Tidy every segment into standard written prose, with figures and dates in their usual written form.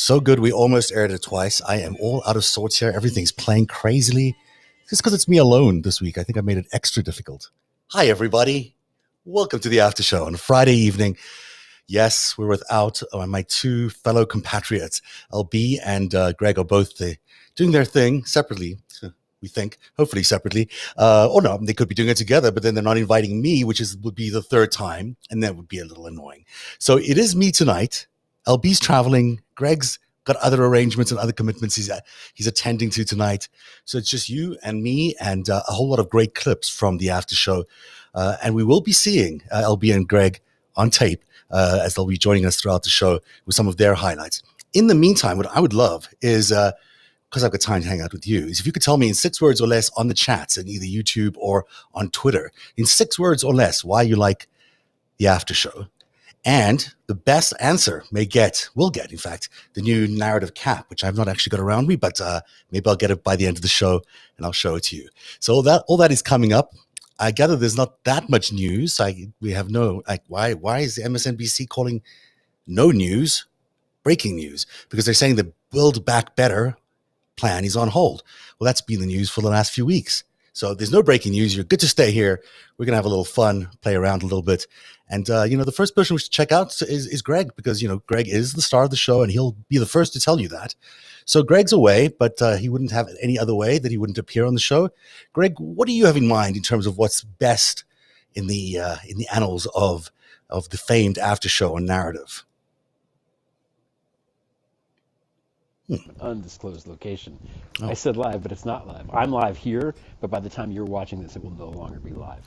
So good, we almost aired it twice. I am all out of sorts here. Everything's playing crazily. Just because it's me alone this week, I think I made it extra difficult. Hi, everybody. Welcome to the after show on a Friday evening. Yes, we're without my two fellow compatriots. LB and Greg are both doing their thing separately. We think, hopefully separately. Or no, they could be doing it together, but then they're not inviting me, which would be the third time, and that would be a little annoying. So it is me tonight. LB's traveling. Greg's got other arrangements and other commitments he's attending to tonight. So it's just you and me and a whole lot of great clips from the after show. And we will be seeing LB and Greg on tape as they'll be joining us throughout the show with some of their highlights. In the meantime, what I would love is, because I've got time to hang out with you, is if you could tell me in 6 words or less on the chats in either YouTube or on Twitter, in 6 words or less, why you like the after show. And the best answer will get, in fact, the new narrative cap, which I've not actually got around me, but maybe I'll get it by the end of the show and I'll show it to you. So all that is coming up. I gather there's not that much news. We have no, why is the MSNBC calling no news breaking news? Because they're saying the Build Back Better plan is on hold. Well, that's been the news for the last few weeks. So there's no breaking news. You're good to stay here. We're going to have a little fun, play around a little bit. And, the first person we should check out is Greg, because, Greg is the star of the show and he'll be the first to tell you that. So Greg's away, but he wouldn't have it any other way that he wouldn't appear on the show. Greg, what do you have in mind in terms of what's best in the annals of the famed after show on narrative? Undisclosed location. Oh. I said live, but it's not live. I'm live here, but by the time you're watching this, it will no longer be live.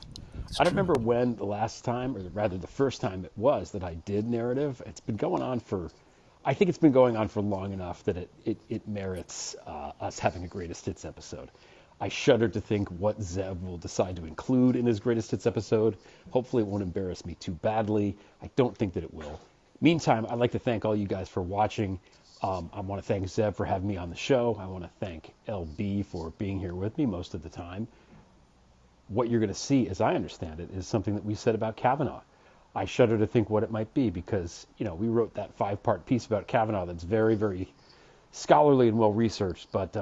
I don't remember when the last time, or rather the first time it was that I did narrative. It's been going on for long enough that it merits us having a greatest hits episode. I shudder to think what Zeb will decide to include in his greatest hits episode. Hopefully it won't embarrass me too badly. I don't think that it will. Meantime, I'd like to thank all you guys for watching. I want to thank Zeb for having me on the show. I want to thank LB for being here with me most of the time. What you're going to see, as I understand it, is something that we said about Kavanaugh. I shudder to think what it might be because, we wrote that 5-part piece about Kavanaugh that's very, very scholarly and well-researched. But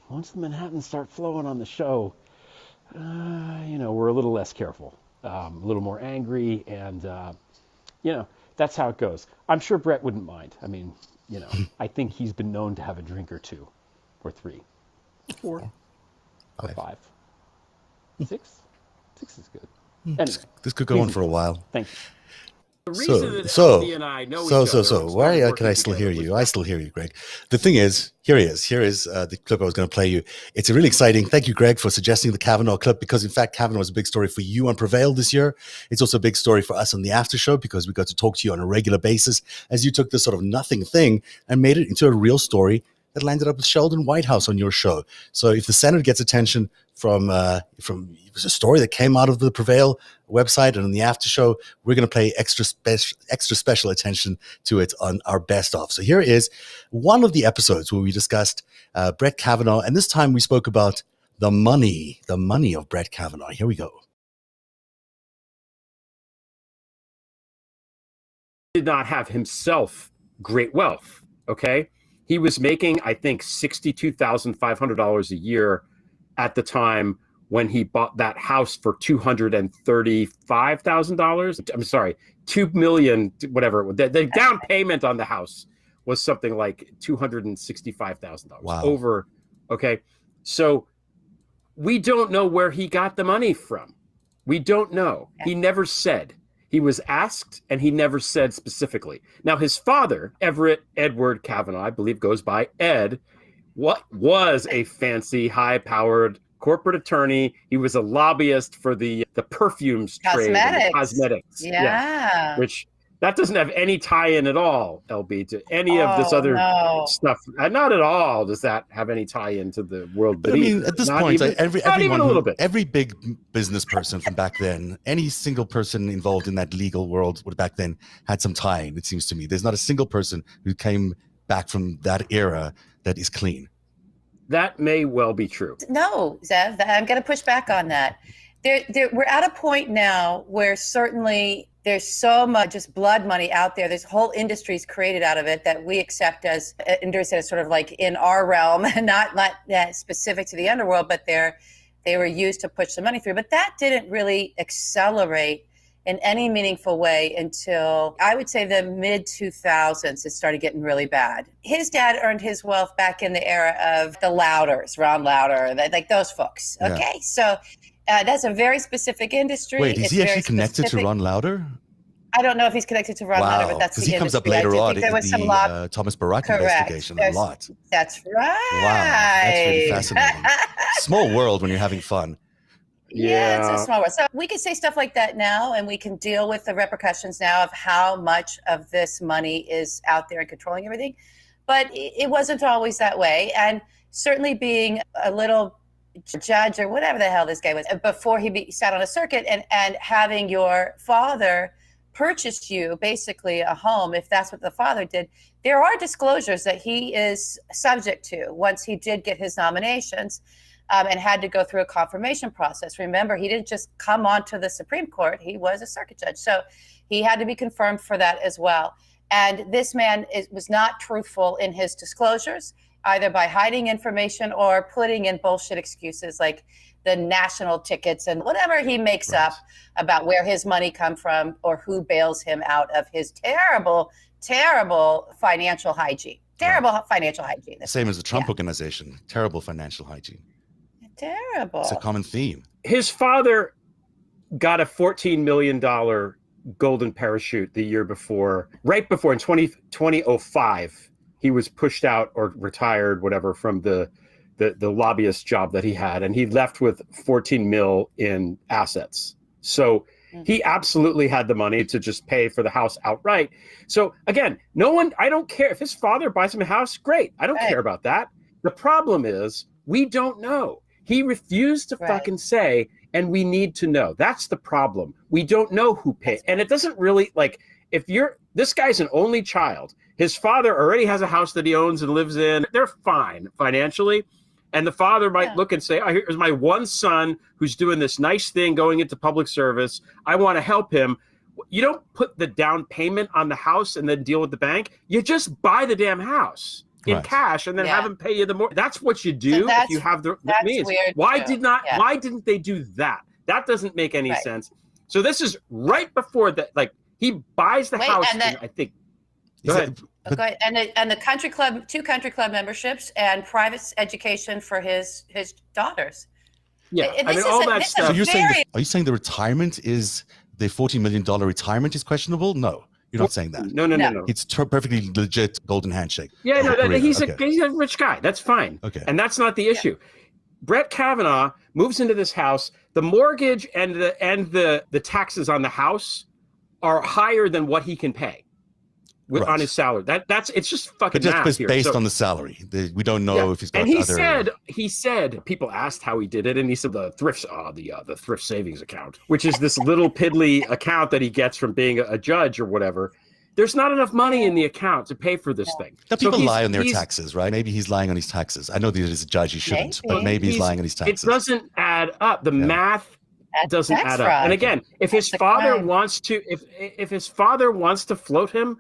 once the Manhattans start flowing on the show, we're a little less careful, a little more angry, and, that's how it goes. I'm sure Brett wouldn't mind. I mean, I think he's been known to have a drink or 2 or 3, 4 or 5. 6? 6 is good. Anyway, this could go on for a while. Thank you. The reason that LB and I know each other. Why can I still hear you? I still hear you, Greg. The thing is, here he is. Here is the clip I was going to play you. It's a really exciting. Thank you, Greg, for suggesting the Kavanaugh clip, because in fact, Kavanaugh was a big story for you on Prevail this year. It's also a big story for us on the after show because we got to talk to you on a regular basis as you took this sort of nothing thing and made it into a real story that landed up with Sheldon Whitehouse on your show. So if the Senate gets attention from it was a story that came out of the Prevail website and on the after show, we're going to pay extra special attention to it on our best of. So here is one of the episodes where we discussed Brett Kavanaugh, and this time we spoke about the money of Brett Kavanaugh. Here we go. Did not have himself great wealth. Okay. He was making, I think, $62,500 a year at the time when he bought that house for $235,000. I'm sorry, $2 million, whatever. The down payment on the house was something like $265,000 Wow. over. Okay. So we don't know where he got the money from. We don't know. He never said. He was asked, and he never said specifically. Now, his father, Everett Edward Kavanaugh, I believe goes by Ed, was a fancy, high-powered corporate attorney. He was a lobbyist for the perfumes trade, and the cosmetics. Yeah. Which that doesn't have any tie-in at all, LB, to any of this other stuff. Not at all does that have any tie-in to the world beneath. I mean, at this point, every big business person from back then, any single person involved in that legal world would back then had some tie-in, it seems to me. There's not a single person who came back from that era that is clean. That may well be true. No, Zev, I'm going to push back on that. we're at a point now where certainly there's so much just blood money out there. There's whole industries created out of it that we accept as sort of like in our realm, not specific to the underworld, but they were used to push the money through. But that didn't really accelerate in any meaningful way until I would say the mid 2000s. It started getting really bad. His dad earned his wealth back in the era of the Louders, Ron Lauder, like those folks. Okay, yeah. So that's a very specific industry. Wait, is he actually connected to Ron Lauder? I don't know if he's connected to Ron Lauder, but that's the industry. Because he comes up later on in the Thomas Barack investigation a lot. That's right. Wow, that's really fascinating. Small world when you're having fun. Yeah, it's a small world. So we can say stuff like that now, and we can deal with the repercussions now of how much of this money is out there and controlling everything. But it wasn't always that way. And certainly being a little judge or whatever the hell this guy was before he sat on a circuit and having your father purchase you basically a home, if that's what the father did, there are disclosures that he is subject to once he did get his nominations. And had to go through a confirmation process. Remember, he didn't just come onto the Supreme Court. He was a circuit judge. So he had to be confirmed for that as well. And this man was not truthful in his disclosures, either by hiding information or putting in bullshit excuses like the national tickets and whatever he makes up about where his money come from or who bails him out of his terrible, terrible financial hygiene. Financial hygiene. Same as the Trump organization. Terrible financial hygiene. Terrible. It's a common theme. His father got a $14 million golden parachute the year before, right before in 2005, he was pushed out or retired, whatever, from the lobbyist job that he had. And he left with 14 mil in assets. So he absolutely had the money to just pay for the house outright. So again, I don't care if his father buys him a house, great. I don't care about that. The problem is we don't know. He refused to fucking say, and we need to know. That's the problem. We don't know who paid. And it doesn't really, like, this guy's an only child. His father already has a house that he owns and lives in. They're fine financially. And the father might look and say, here's my one son who's doing this nice thing going into public service. I want to help him. You don't put the down payment on the house and then deal with the bank. You just buy the damn house in cash and then have them pay you the more. That's what you do if you have the means. Why didn't they do that? That doesn't make any sense. So this is right before that. Like he buys the house. And I think. Go ahead. And the country club, 2 country club memberships and private education for his daughters. Yeah, all that stuff. So are you saying the retirement is the $14 million retirement is questionable? No. You're not saying that. No. It's perfectly legit golden handshake. Yeah, he's a rich guy. That's fine. Okay. And that's not the issue. Brett Kavanaugh moves into this house. The mortgage and the taxes on the house are higher than what he can pay on his salary. It's just fucking math here. Based on the salary. We don't know if he's got he said people asked how he did it, and he said the thrift savings account, which is this little piddly account that he gets from being a judge or whatever. There's not enough money in the account to pay for this thing. Now, people lie on their taxes, right? Maybe he's lying on his taxes. I know that as a judge he shouldn't, but maybe he's lying on his taxes. It doesn't add up. The math doesn't add up. And again, if his father wants to, if his father wants to float him,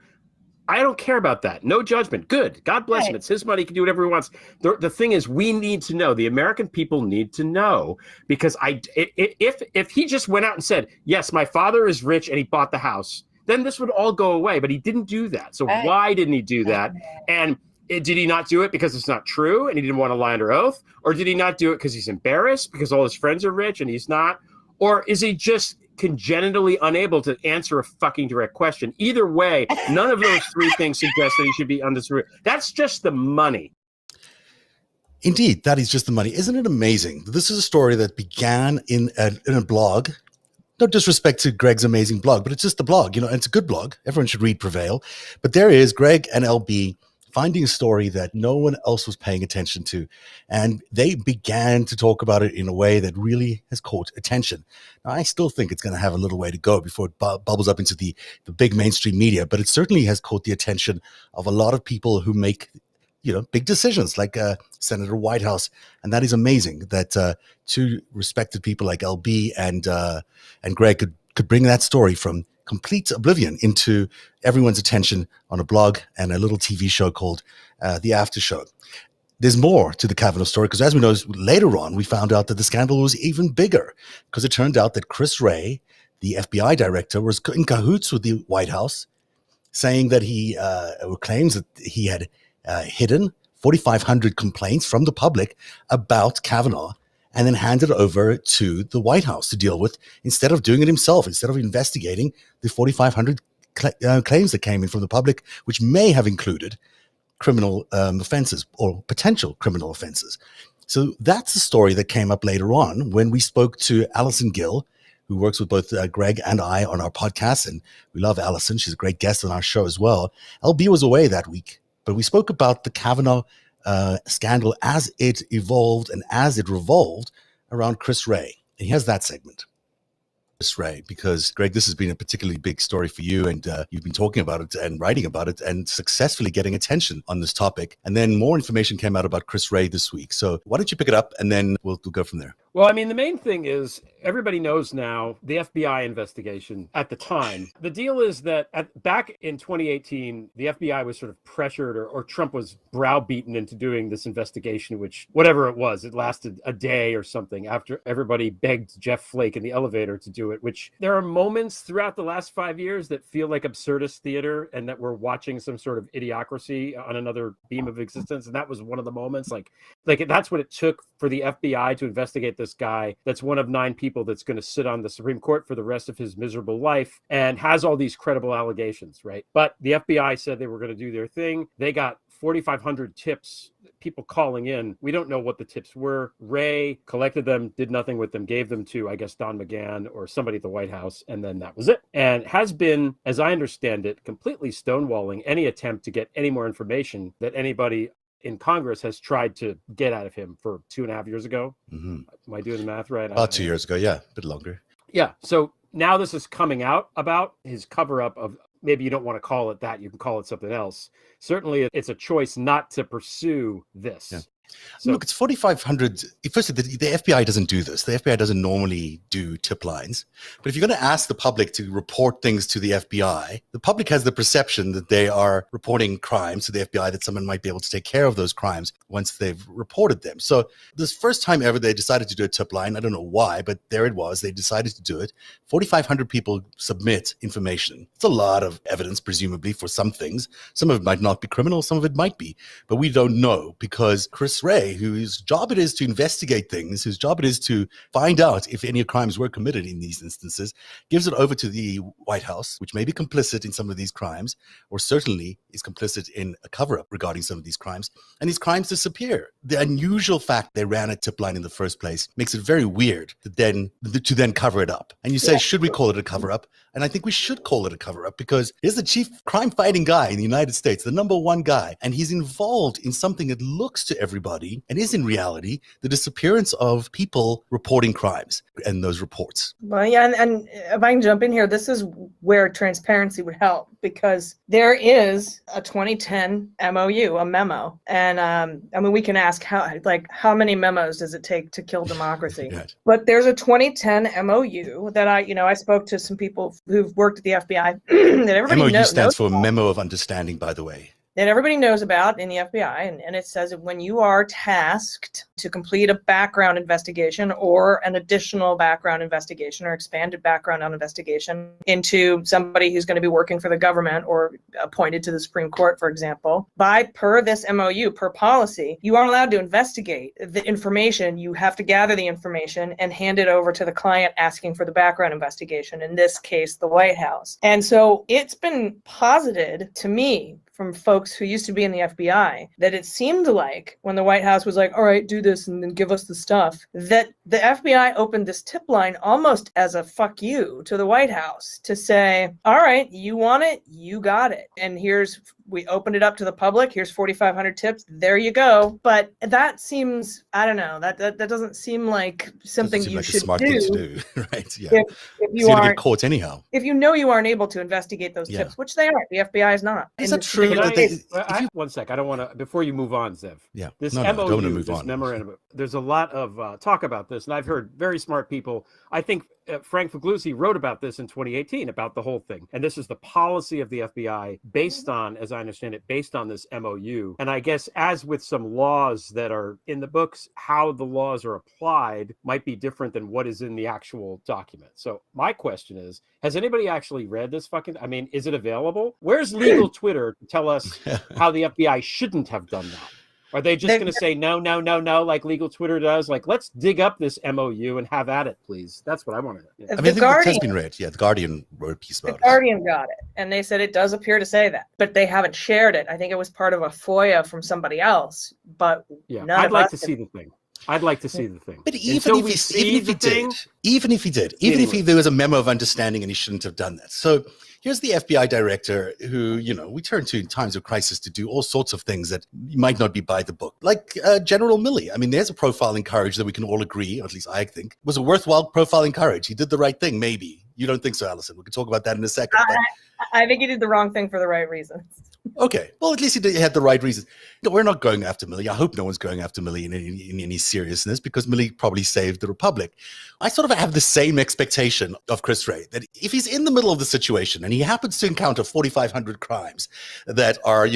I don't care about that. No judgment. Good. God bless him. It's his money. He can do whatever he wants. The thing is, we need to know. The American people need to know, because if he just went out and said, yes, my father is rich and he bought the house, then this would all go away. But he didn't do that. So why didn't he do that? And did he not do it because it's not true and he didn't want to lie under oath? Or did he not do it because he's embarrassed because all his friends are rich and he's not? Or is he just congenitally unable to answer a fucking direct question? Either way, none of those 3 things suggest that he should be undisputed. That's just the money. Indeed, that is just the money. Isn't it amazing? This is a story that began in a blog. No disrespect to Greg's amazing blog, but it's just a blog, and it's a good blog. Everyone should read Prevail. But there is Greg and LB finding a story that no one else was paying attention to. And they began to talk about it in a way that really has caught attention. Now, I still think it's going to have a little way to go before it bubbles up into the big mainstream media, but it certainly has caught the attention of a lot of people who make big decisions like Senator Whitehouse. And that is amazing that two respected people like LB and Greg could bring that story from complete oblivion into everyone's attention on a blog and a little TV show called The After Show. There's more to the Kavanaugh story because, as we know, later on, we found out that the scandal was even bigger because it turned out that Chris Wray, the FBI director, was in cahoots with the White House, saying that he claims that he had hidden 4,500 complaints from the public about Kavanaugh and then handed it over to the White House to deal with instead of doing it himself, instead of investigating the 4,500 claims that came in from the public, which may have included criminal offenses or potential criminal offenses. So that's the story that came up later on when we spoke to Allison Gill, who works with both Greg and I on our podcast. And we love Allison. She's a great guest on our show as well. LB was away that week, but we spoke about the Kavanaugh scandal as it evolved and as it revolved around Chris Wray. And here's that segment. Chris Wray, because Greg, this has been a particularly big story for you, and you've been talking about it and writing about it and successfully getting attention on this topic. And then more information came out about Chris Wray this week. So why don't you pick it up and then we'll go from there. Well, I mean, the main thing is everybody knows now the FBI investigation at the time. The deal is that back in 2018, the FBI was sort of pressured or Trump was browbeaten into doing this investigation, which whatever it was, it lasted a day or something after everybody begged Jeff Flake in the elevator to do it, which there are moments throughout the last 5 years that feel like absurdist theater and that we're watching some sort of idiocracy on another beam of existence. And that was one of the moments like that's what it took for the FBI to investigate this guy that's one of 9 people that's going to sit on the Supreme Court for the rest of his miserable life and has all these credible allegations, right? But the FBI said they were going to do their thing. They got 4,500 tips, people calling in. We don't know what the tips were. Wray collected them, did nothing with them, gave them to, I guess, Don McGahn or somebody at the White House, and then that was it. And has been, as I understand it, completely stonewalling any attempt to get any more information that anybody in Congress has tried to get out of him for 2.5 years ago. Mm-hmm. Am I doing the math right? About 2 years ago, yeah, a bit longer. Yeah, so now this is coming out about his cover-up of, maybe you don't want to call it that, you can call it something else. Certainly, it's a choice not to pursue this. Yeah. So, look, it's 4,500. Firstly, the FBI doesn't do this. The FBI doesn't normally do tip lines. But if you're going to ask the public to report things to the FBI, the public has the perception that they are reporting crimes to the FBI, that someone might be able to take care of those crimes once they've reported them. So this first time ever they decided to do a tip line, I don't know why, but there it was. They decided to do it. 4,500 people submit information. It's a lot of evidence, presumably, for some things. Some of it might not be criminal. Some of it might be. But we don't know because Chris Wray, whose job it is to investigate things, whose job it is to find out if any crimes were committed in these instances, gives it over to the White House, which may be complicit in some of these crimes, or certainly is complicit in a cover-up regarding some of these crimes, and these crimes disappear. The unusual fact they ran a tip line in the first place makes it very weird to then cover it up. And you say, should we call it a cover-up? And I think we should call it a cover-up because he's the chief crime-fighting guy in the United States, the number one guy, and he's involved in something that looks to everybody and is in reality the disappearance of people reporting crimes and those reports. Well, yeah, and if I can jump in here, this is where transparency would help because there is a 2010 MOU, a memo, and I mean we can ask how many memos does it take to kill democracy? Right. But there's a 2010 MOU that I spoke to some people who've worked at the FBI. That everybody MOU stands for Memo of Understanding, by the way. That everybody knows about in the FBI. And it says that when you are tasked to complete a background investigation or an additional background investigation or expanded background investigation into somebody who's going to be working for the government or appointed to the Supreme Court, for example, per this MOU, per policy, you aren't allowed to investigate the information. You have to gather the information and hand it over to the client asking for the background investigation, in this case, the White House. And so it's been posited to me from folks who used to be in the FBI that it seemed like when the White House was like, all right, do this and then give us the stuff, that the FBI opened this tip line almost as a fuck you to the White House to say, all right, you want it, you got it. And here's we opened it up to the public. Here's 4,500 tips. There you go. But that seems, I don't know, that doesn't seem like something Doesn't seem you like a should smart do. thing to do, right? Yeah. If you You're gonna get aren't, caught anyhow. if you know you aren't able to investigate those Yeah. tips, which they aren't, the FBI is not. Is In that this true? particular case. One sec. I don't want to, before you move on, Zev. Yeah. This No, I don't MOU, want to move this on. memorandum, there's a lot of talk about this, and I've heard very smart people. I think Frank Figliuzzi wrote about this in 2018, about the whole thing. And this is the policy of the FBI based on, as I understand it, based on this MOU. And I guess as with some laws that are in the books, how the laws are applied might be different than what is in the actual document. So my question is, has anybody actually read this I mean, is it available? Where's legal Twitter to tell us how the FBI shouldn't have done that? Are they just going to say no, like legal Twitter does? Like, let's dig up this MOU and have at it, please. That's what I want to know. I mean, I think it has been read. Yeah, The Guardian wrote a piece about it. The Guardian got it, and they said it does appear to say that, but they haven't shared it. I think it was part of a FOIA from somebody else, but yeah, I'd like to see the thing. I'd like to see the thing. But even if there was a memo of understanding and he shouldn't have done that. So here's the FBI director who, we turn to in times of crisis to do all sorts of things that might not be by the book, like General Milley. I mean, there's a profile in courage that we can all agree, or at least I think, was a worthwhile profile in courage. He did the right thing, maybe. You don't think so, Allison? We can talk about that in a second. I think he did the wrong thing for the right reasons. Okay. Well, at least he had the right reasons. No, we're not going after Milley. I hope no one's going after Milley in any seriousness, because Milley probably saved the Republic. I sort of have the same expectation of Chris Wray, that if he's in the middle of the situation and he happens to encounter 4,500 crimes that are,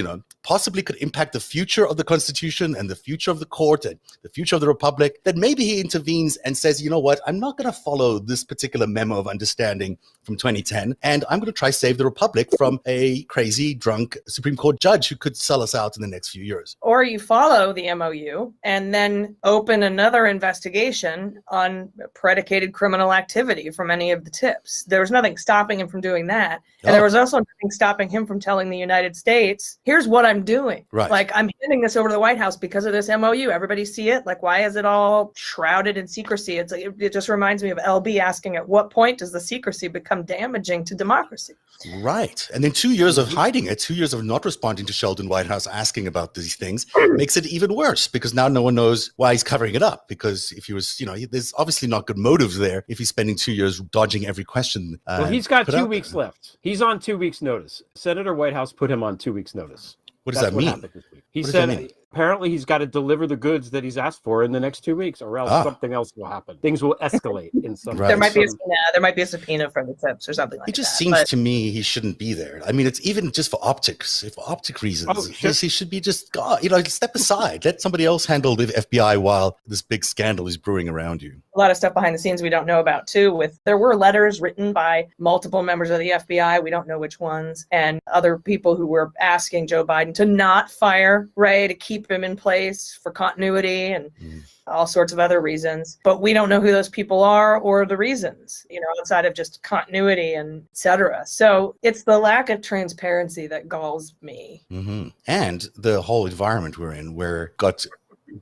possibly could impact the future of the Constitution and the future of the court and the future of the Republic, that maybe he intervenes and says, you know what, I'm not going to follow this particular memo of understanding from 2010, and I'm going to try save the Republic from a crazy, drunk Supreme Court judge who could sell us out in the next few years. Or you follow the MOU and then open another investigation on predicated criminal activity from any of the tips. There was nothing stopping him from doing that. And there was also nothing stopping him from telling the United States, here's what I'm doing. Right. Like, I'm handing this over to the White House because of this MOU. Everybody see it? Like, why is it all shrouded in secrecy? It's like, it just reminds me of LB asking, at what point does the secrecy become damaging to democracy? Right. And then 2 years of hiding it, 2 years of not responding to Sheldon Whitehouse asking about these things makes it even worse, because now no one knows why he's covering it up. Because if he was, there's obviously not good motives there if he's spending 2 years dodging every question. Well, he's got 2 weeks left. He's on 2 weeks' notice. Senator Whitehouse put him on 2 weeks' notice. What does that mean? He said apparently he's got to deliver the goods that he's asked for in the next 2 weeks, or else something else will happen. Things will escalate in some. Right. There might be a subpoena for the tips or something like that. It just seems to me he shouldn't be there. I mean, it's even just for optics, for optic reasons. He should be just, step aside. Let somebody else handle the FBI while this big scandal is brewing around you. A lot of stuff behind the scenes we don't know about too. There were letters written by multiple members of the FBI. We don't know which ones, and other people who were asking Joe Biden to not fire Wray, to keep him in place for continuity and all sorts of other reasons. But we don't know who those people are or the reasons, outside of just continuity and et cetera. So it's the lack of transparency that galls me. Mm-hmm. And the whole environment we're in, where got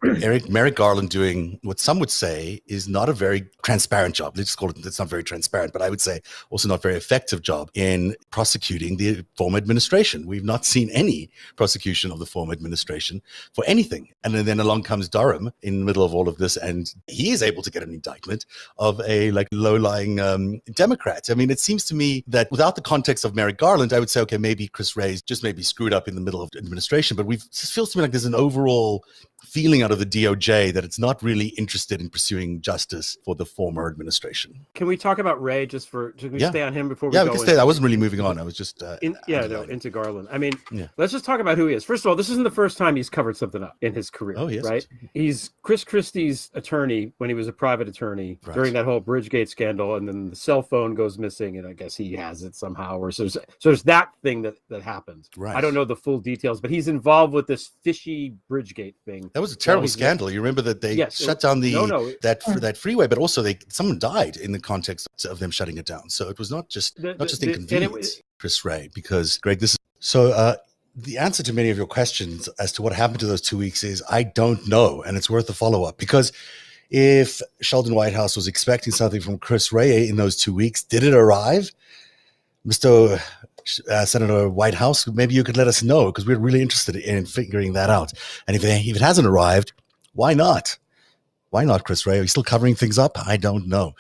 Merrick Garland doing what some would say is not a very transparent job. Let's call it, it's not very transparent, but I would say also not very effective job in prosecuting the former administration. We've not seen any prosecution of the former administration for anything. And then along comes Durham in the middle of all of this, and he is able to get an indictment of a low-lying Democrat. I mean, it seems to me that without the context of Merrick Garland, I would say, okay, maybe Chris Wray just maybe screwed up in the middle of administration, but it feels to me like there's an overall feeling out of the DOJ that it's not really interested in pursuing justice for the former administration. Can we talk about Wray can we stay on him before we go? Yeah, we can stay. I wasn't really moving on. I was just into Garland. I mean, let's just talk about who he is. First of all, this isn't the first time he's covered something up in his career. Oh, yes. Right? He's Chris Christie's attorney when he was a private attorney during that whole Bridgegate scandal, and then the cell phone goes missing, and I guess he has it somehow. Or so there's that thing that happened. Right. I don't know the full details, but he's involved with this fishy Bridgegate thing. That was a terrible scandal. You remember that they shut down that freeway, but also someone died in the context of them shutting it down. So it was not just inconvenience, Chris Wray, because Greg, this is so. The answer to many of your questions as to what happened to those 2 weeks is I don't know, and it's worth a follow up, because if Sheldon Whitehouse was expecting something from Chris Wray in those 2 weeks, did it arrive? Mr. Senator Whitehouse, maybe you could let us know, because we're really interested in figuring that out. And if it hasn't arrived, why not? Why not, Chris Ray? Are you still covering things up? I don't know.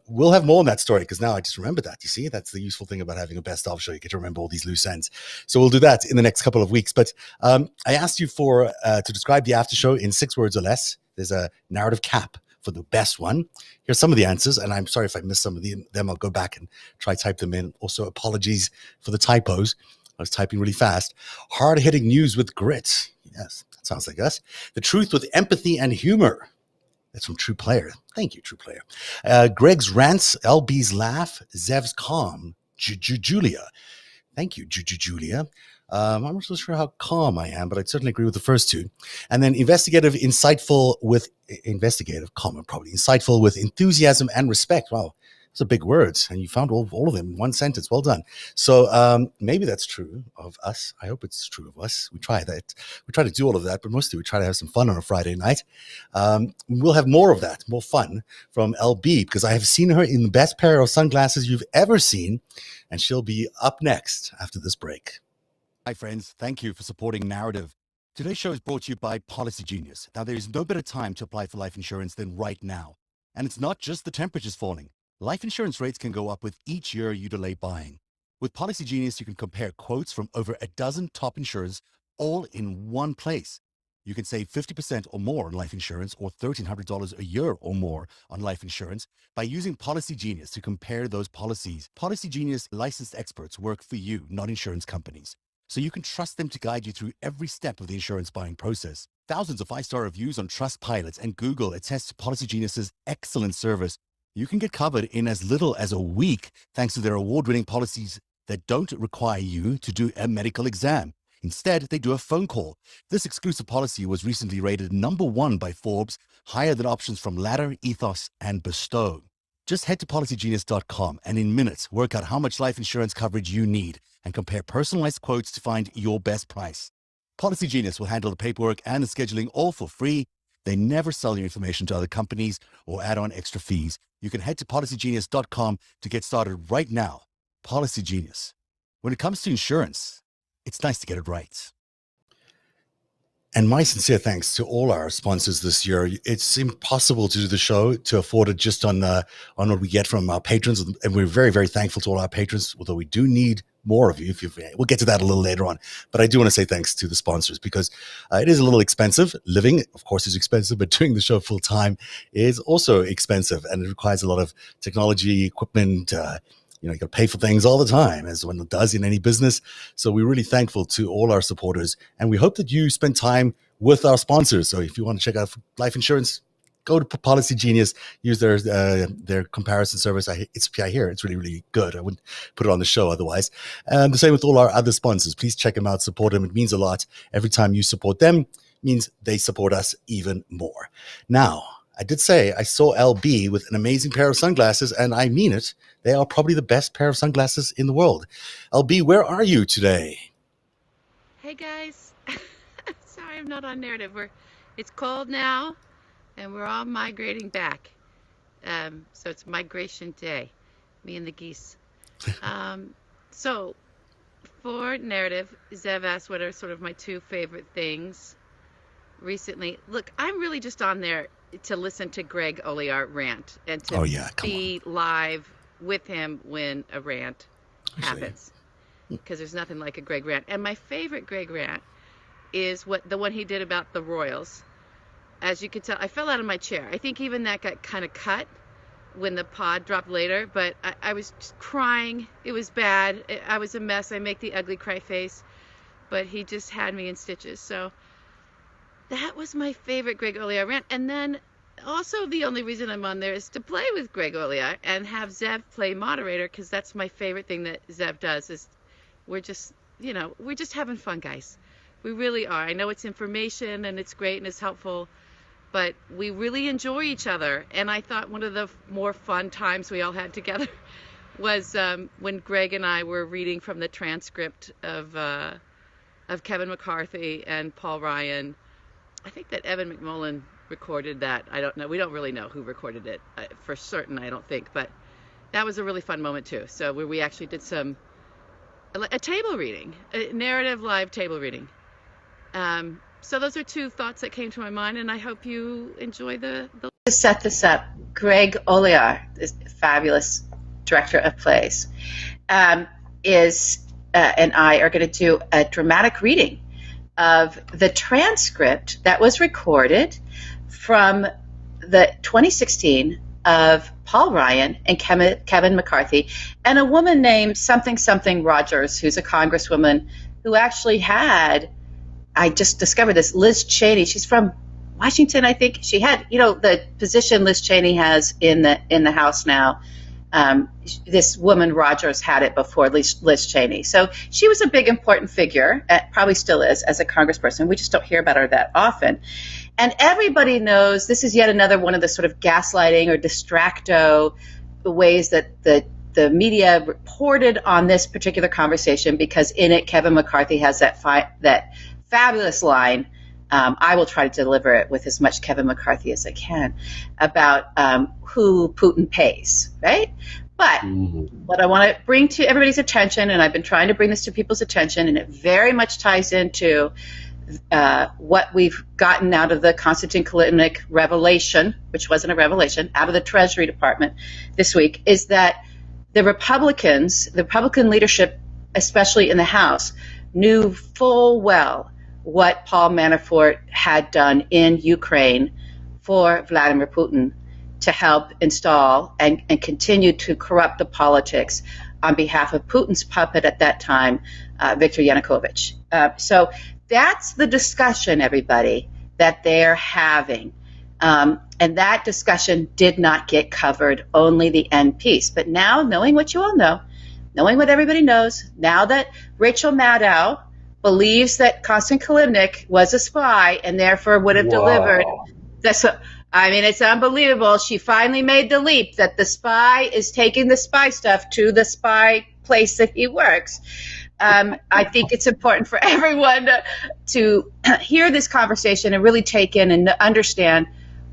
We'll have more on that story, because now I just remembered that. You see, that's the useful thing about having a best of show. You get to remember all these loose ends. So we'll do that in the next couple of weeks. But I asked you to describe the after show in 6 words or less. There's a narrative cap for the best one. Here's some of the answers, and I'm sorry if I missed some of them. I'll go back and try to type them in. Also, apologies for the typos. I was typing really fast. Hard-hitting news with grit. Yes, that sounds like us. The truth with empathy and humor. That's from True Player. Thank you, True Player. Greg's rants, LB's laugh, Zev's calm, Julia. Thank you, Julia. I'm not so sure how calm I am, but I'd certainly agree with the first two. And then investigative, comma, probably, insightful with enthusiasm and respect. Wow, those are big words. And you found all of them in one sentence. Well done. So maybe that's true of us. I hope it's true of us. We try that. We try to do all of that, but mostly we try to have some fun on a Friday night. We'll have more of that, more fun from LB, because I have seen her in the best pair of sunglasses you've ever seen. And she'll be up next after this break. Hi, friends. Thank you for supporting Narrative. Today's show is brought to you by Policy Genius. Now, there is no better time to apply for life insurance than right now. And it's not just the temperatures falling. Life insurance rates can go up with each year you delay buying. With Policy Genius, you can compare quotes from over a dozen top insurers all in one place. You can save 50% or more on life insurance, or $1,300 a year or more on life insurance, by using Policy Genius to compare those policies. Policy Genius licensed experts work for you, not insurance companies, so you can trust them to guide you through every step of the insurance buying process. Thousands of 5-star reviews on Trustpilot and Google attest to Policy Genius's excellent service. You can get covered in as little as a week thanks to their award-winning policies that don't require you to do a medical exam. Instead, they do a phone call. This exclusive policy was recently rated #1 by Forbes, higher than options from Ladder, Ethos, and Bestow. Just head to policygenius.com and in minutes work out how much life insurance coverage you need and compare personalized quotes to find your best price. Policy Genius will handle the paperwork and the scheduling all for free. They never sell your information to other companies or add on extra fees. You can head to policygenius.com to get started right now. Policy Genius. When it comes to insurance, it's nice to get it right. And my sincere thanks to all our sponsors this year. It's impossible to do the show to afford it just on what we get from our patrons. And we're very, very thankful to all our patrons, although we do need more of you. We'll get to that a little later on. But I do want to say thanks to the sponsors, because it is a little expensive. Living, of course, is expensive, but doing the show full time is also expensive. And it requires a lot of technology, equipment, you got to pay for things all the time, as one does in any business. So we're really thankful to all our supporters, and we hope that you spend time with our sponsors. So if you want to check out life insurance, go to Policy Genius, use their comparison service. I hear it's really, really good. I wouldn't put it on the show otherwise. And the same with all our other sponsors. Please check them out, support them. It means a lot. Every time you support them, means they support us even more. Now, I did say I saw LB with an amazing pair of sunglasses, and I mean it. They are probably the best pair of sunglasses in the world. LB, where are you today? Hey guys, sorry I'm not on Narrative. It's cold now, and we're all migrating back. So it's migration day, me and the geese. So for Narrative, Zev asked what are sort of my 2 favorite things recently. Look, I'm really just on there to listen to Greg Olear rant and to be live with him when a rant happens, because there's nothing like a Greg rant. And my favorite Greg rant is the one he did about the Royals. As you can tell, I fell out of my chair. I think even that got kind of cut when the pod dropped later, but I was just crying. It was bad. I was a mess. I make the ugly cry face, but he just had me in stitches. So that was my favorite Greg Olear rant. And then also the only reason I'm on there is to play with Greg Olear and have Zev play moderator, because that's my favorite thing that Zev does. Is we're just having fun, guys. We really are. I know it's information and it's great and it's helpful, but we really enjoy each other. And I thought one of the more fun times we all had together was when Greg and I were reading from the transcript of Kevin McCarthy and Paul Ryan. I think that Evan McMullen recorded that. I don't know. We don't really know who recorded it for certain, I don't think. But that was a really fun moment, too. So where we actually did some a table reading, a narrative live table reading. So those are two thoughts that came to my mind, and I hope you enjoy the. To set this up, Greg Olear, this fabulous director of plays, is and I are going to do a dramatic reading of the transcript that was recorded from the 2016 of Paul Ryan and Kevin McCarthy and a woman named something Rogers, who's a congresswoman who actually had, I just discovered this, Liz Cheney. She's from Washington, I think. She had, the position Liz Cheney has in the House now. This woman Rogers had it before Liz Cheney. So she was a big, important figure, probably still is, as a congressperson. We just don't hear about her that often. And everybody knows this is yet another one of the sort of gaslighting or distracto ways that the media reported on this particular conversation, because in it, Kevin McCarthy has that fabulous line. I will try to deliver it with as much Kevin McCarthy as I can about who Putin pays, right? But what I want to bring to everybody's attention, and I've been trying to bring this to people's attention, and it very much ties into what we've gotten out of the Konstantin Kilimnik revelation, which wasn't a revelation, out of the Treasury Department this week, is that the Republican leadership, especially in the House, knew full well what Paul Manafort had done in Ukraine for Vladimir Putin to help install and continue to corrupt the politics on behalf of Putin's puppet at that time, Viktor Yanukovych. So that's the discussion, everybody, that they're having. And that discussion did not get covered, only the end piece. But now, knowing what you all know, knowing what everybody knows, now that Rachel Maddow believes that Konstantin Kilimnik was a spy and therefore would have delivered. It's unbelievable. She finally made the leap that the spy is taking the spy stuff to the spy place that he works. I think it's important for everyone to hear this conversation and really take in and understand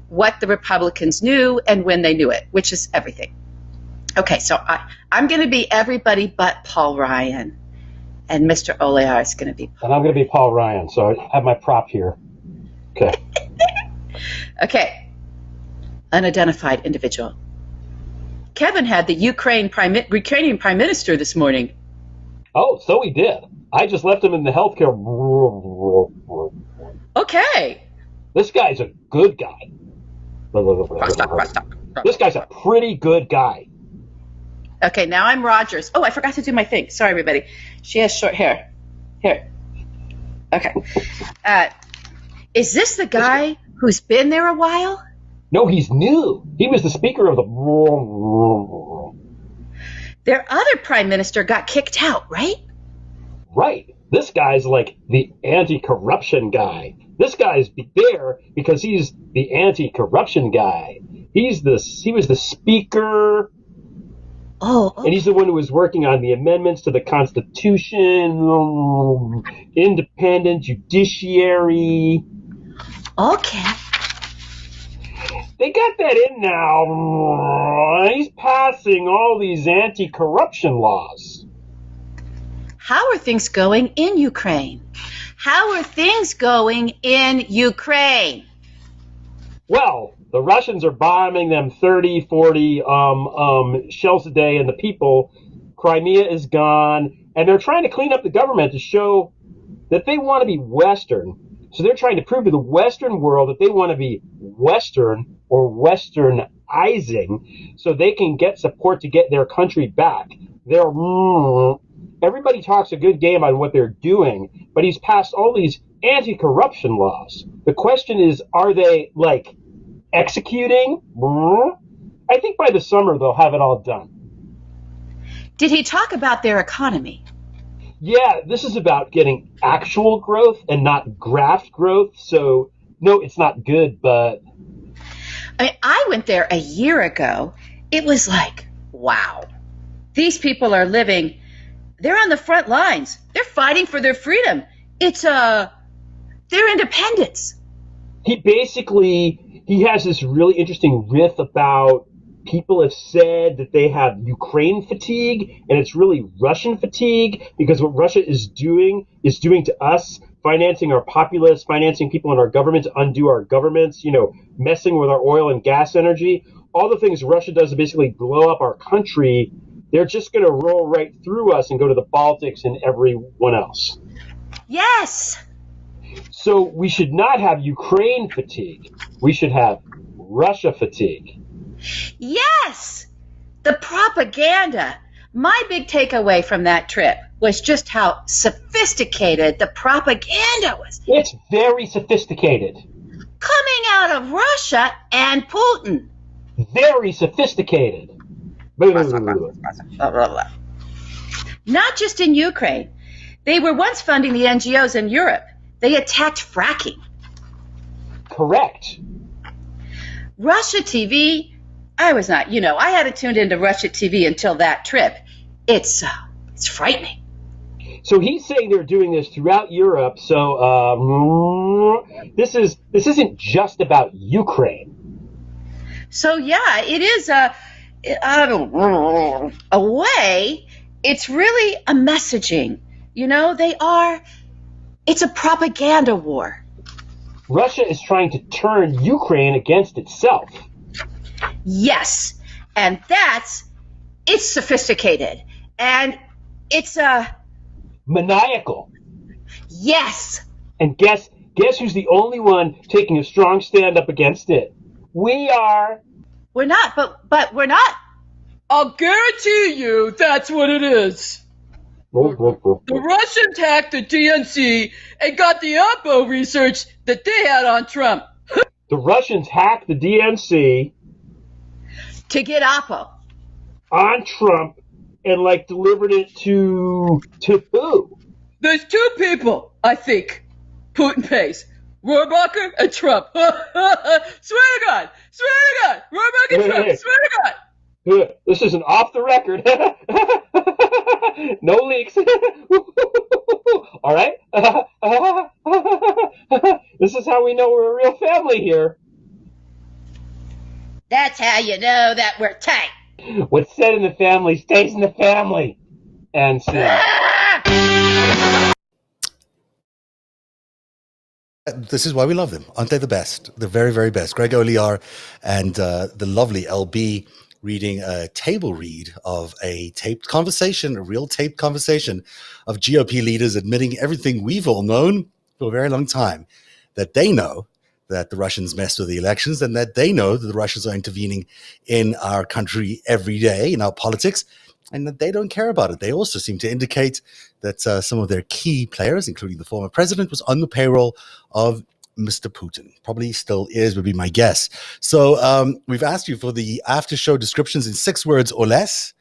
what the Republicans knew and when they knew it, which is everything. Okay, so I'm going to be everybody but Paul Ryan. And Mr. Olear is going to be Paul. And I'm going to be Paul Ryan, so I have my prop here. Okay. Okay. Unidentified individual. Kevin had the Ukrainian Prime Minister this morning. Oh, so he did. I just left him in the healthcare. Okay. This guy's a good guy. This guy's a pretty good guy. Okay, now I'm Rogers. Oh, I forgot to do my thing. Sorry, everybody. She has short hair. Here. Okay. Is this the guy who's been there a while? No, he's new. He was the speaker of the... Their other prime minister got kicked out, right? Right. This guy's like the anti-corruption guy. This guy's there because he's the anti-corruption guy. He was the speaker... Oh, okay. And he's the one who was working on the amendments to the Constitution, independent judiciary. Okay. They got that in now. He's passing all these anti-corruption laws. How are things going in Ukraine? How are things going in Ukraine? Well, the Russians are bombing them 30, 40 shells a day, and the people, Crimea is gone, and they're trying to clean up the government to show that they want to be Western. So they're trying to prove to the Western world that they want to be Western or Westernizing so they can get support to get their country back. Everybody talks a good game on what they're doing, but he's passed all these anti-corruption laws. The question is, are they, executing? I think by the summer they'll have it all done. Did he talk about their economy? Yeah, this is about getting actual growth and not graft growth. So, no, it's not good, but... I went there a year ago. It was like, wow. These people are living... They're on the front lines. They're fighting for their freedom. It's their independence. He has this really interesting riff about people have said that they have Ukraine fatigue, and it's really Russian fatigue, because what Russia is doing to us, financing our populace, financing people in our government to undo our governments, messing with our oil and gas energy. All the things Russia does to basically blow up our country, they're just going to roll right through us and go to the Baltics and everyone else. Yes. So we should not have Ukraine fatigue. We should have Russia fatigue. Yes. The propaganda. My big takeaway from that trip was just how sophisticated the propaganda was. It's very sophisticated. Coming out of Russia and Putin. Very sophisticated. Not just in Ukraine. They were once funding the NGOs in Europe. They attacked fracking. Correct. Russia TV, I was not, I hadn't tuned into Russia TV until that trip. It's frightening. So he's saying they're doing this throughout Europe. So this isn't just about Ukraine. So yeah, it is a way. It's really a messaging. It's a propaganda war. Russia is trying to turn Ukraine against itself. Yes, and it's sophisticated, and it's maniacal. Yes. And guess who's the only one taking a strong stand up against it? We are. We're not, but we're not. I'll guarantee you that's what it is. The Russians hacked the DNC and got the Oppo research that they had on Trump. The Russians hacked the DNC to get Oppo on Trump and delivered it to who? There's two people, I think. Putin pays. Rohrabacher and Trump. Swear to God. Rohrabacher and Trump. Swear to God. This isn't off the record. No leaks. All right. This is how we know we're a real family here. That's how you know that we're tight. What's said in the family stays in the family. And so. This is why we love them. Aren't they the best? The very, very best. Greg Oliar and the lovely LB reading a table read of a taped conversation, a real taped conversation of GOP leaders admitting everything we've all known for a very long time, that they know that the Russians messed with the elections and that they know that the Russians are intervening in our country every day, in our politics, and that they don't care about it. They also seem to indicate that some of their key players, including the former president, was on the payroll of Mr. Putin. Probably still is, would be my guess. So we've asked you for the after show descriptions in 6 words or less.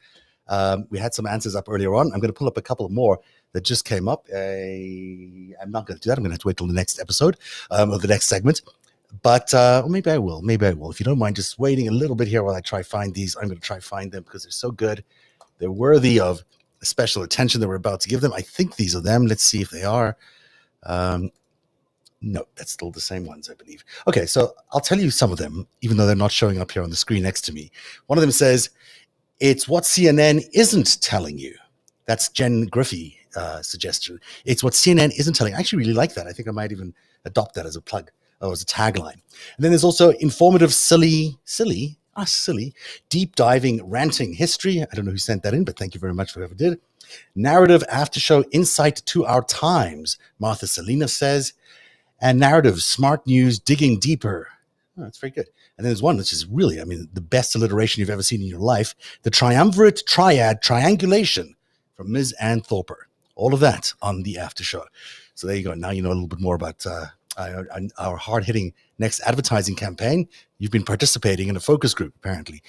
We had some answers up earlier on. I'm going to pull up a couple more that just came up. I'm not going to do that. I'm going to have to wait till the next episode of the next segment. But maybe I will. If you don't mind just waiting a little bit here while I try find these. I'm going to try find them because they're so good. They're worthy of special attention that we're about to give them. I think these are them. Let's see if they are. No, that's still the same ones, I believe. Okay, so I'll tell you some of them, even though they're not showing up here on the screen next to me. One of them says, it's what CNN isn't telling you. That's Jen Griffey suggestion. It's what CNN isn't telling you. I actually really like that. I think I might even adopt that as a plug, or as a tagline. And then there's also informative, silly, deep diving, ranting history. I don't know who sent that in, but thank you very much for whoever did. Narrative after show insight to our times, Martha Salinas says. And narrative, smart news, digging deeper. Oh, that's very good. And then there's one which is really, the best alliteration you've ever seen in your life. The triumvirate triad triangulation from Ms. Ann Thorper. All of that on the after show. So there you go. Now you know a little bit more about our hard-hitting next advertising campaign. You've been participating in a focus group, apparently.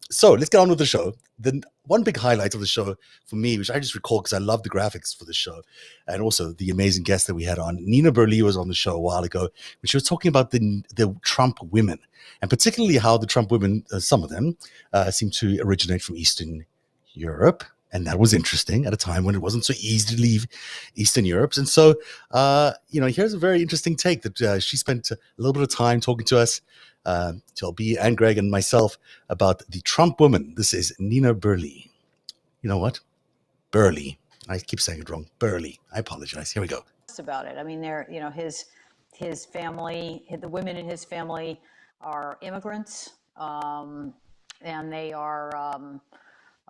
So let's get on with the show. The one big highlight of the show for me, which I just recall because I love the graphics for the show, and also the amazing guest that we had on. Nina Burley was on the show a while ago, when she was talking about the Trump women, and particularly how the Trump women, some of them, seem to originate from Eastern Europe. And that was interesting at a time when it wasn't so easy to leave Eastern Europe. And so, here's a very interesting take that she spent a little bit of time talking to us, to LB and Greg and myself, about the Trump woman. This is Nina Burley. You know what? Burley. I keep saying it wrong. Burley. I apologize. Here we go. About it. I mean, his family, the women in his family are immigrants, and they are,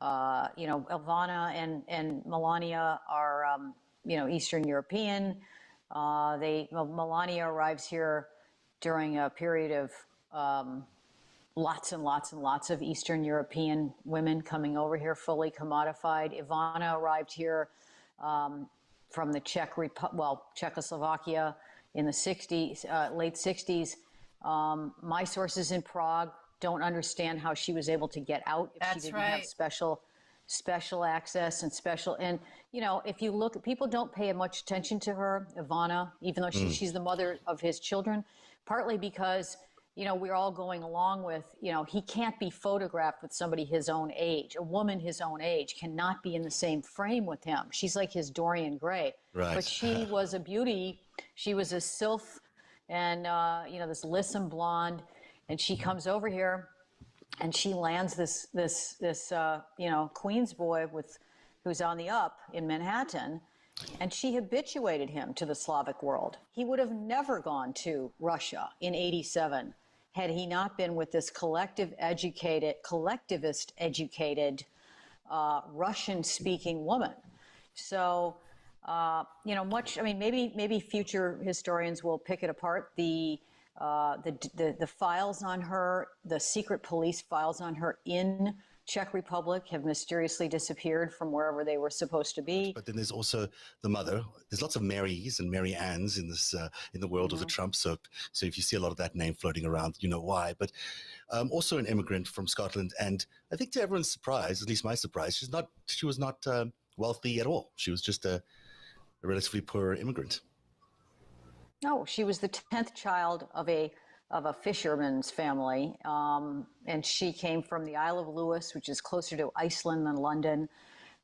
Ivana and Melania are, Eastern European. Melania arrives here during a period of lots and lots and lots of Eastern European women coming over here, fully commodified. Ivana arrived here from the Czechoslovakia in the 60s, late 60s. My sources in Prague don't understand how she was able to get out if she didn't have special access and if you look, people don't pay much attention to her, Ivana, even though she's the mother of his children, partly because we're all going along with, he can't be photographed with somebody his own age. A woman his own age cannot be in the same frame with him. She's like his Dorian Gray. Right. But she was a beauty. She was a sylph and, this lissom blonde. And she comes over here and she lands this Queens boy who's on the up in Manhattan. And she habituated him to the Slavic world. He would have never gone to Russia in '87 had he not been with this collectivist educated Russian-speaking woman. So, maybe future historians will pick it apart. The files on her, the secret police files on her in Czech Republic have mysteriously disappeared from wherever they were supposed to be. But then there's also the mother. There's lots of Marys and Mary Anns in this in the world of the Trump. So if you see a lot of that name floating around, you know why. But also an immigrant from Scotland, and I think to everyone's surprise, at least my surprise, she was not wealthy at all. She was just a relatively poor immigrant. No, she was the 10th child of a fisherman's family, and she came from the Isle of Lewis, which is closer to Iceland than London.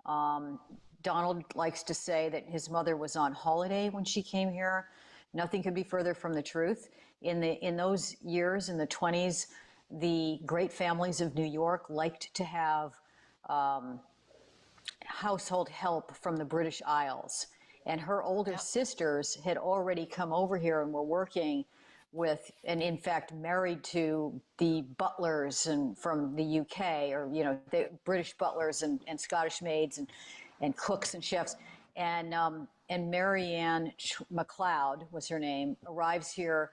Donald likes to say that his mother was on holiday when she came here. Nothing could be further from the truth. In those years, in the 20s, the great families of New York liked to have household help from the British Isles. And her older sisters had already come over here and were working with, and in fact married to the butlers and from the UK, or the British butlers and Scottish maids and cooks and chefs. And Marianne MacLeod was her name, arrives here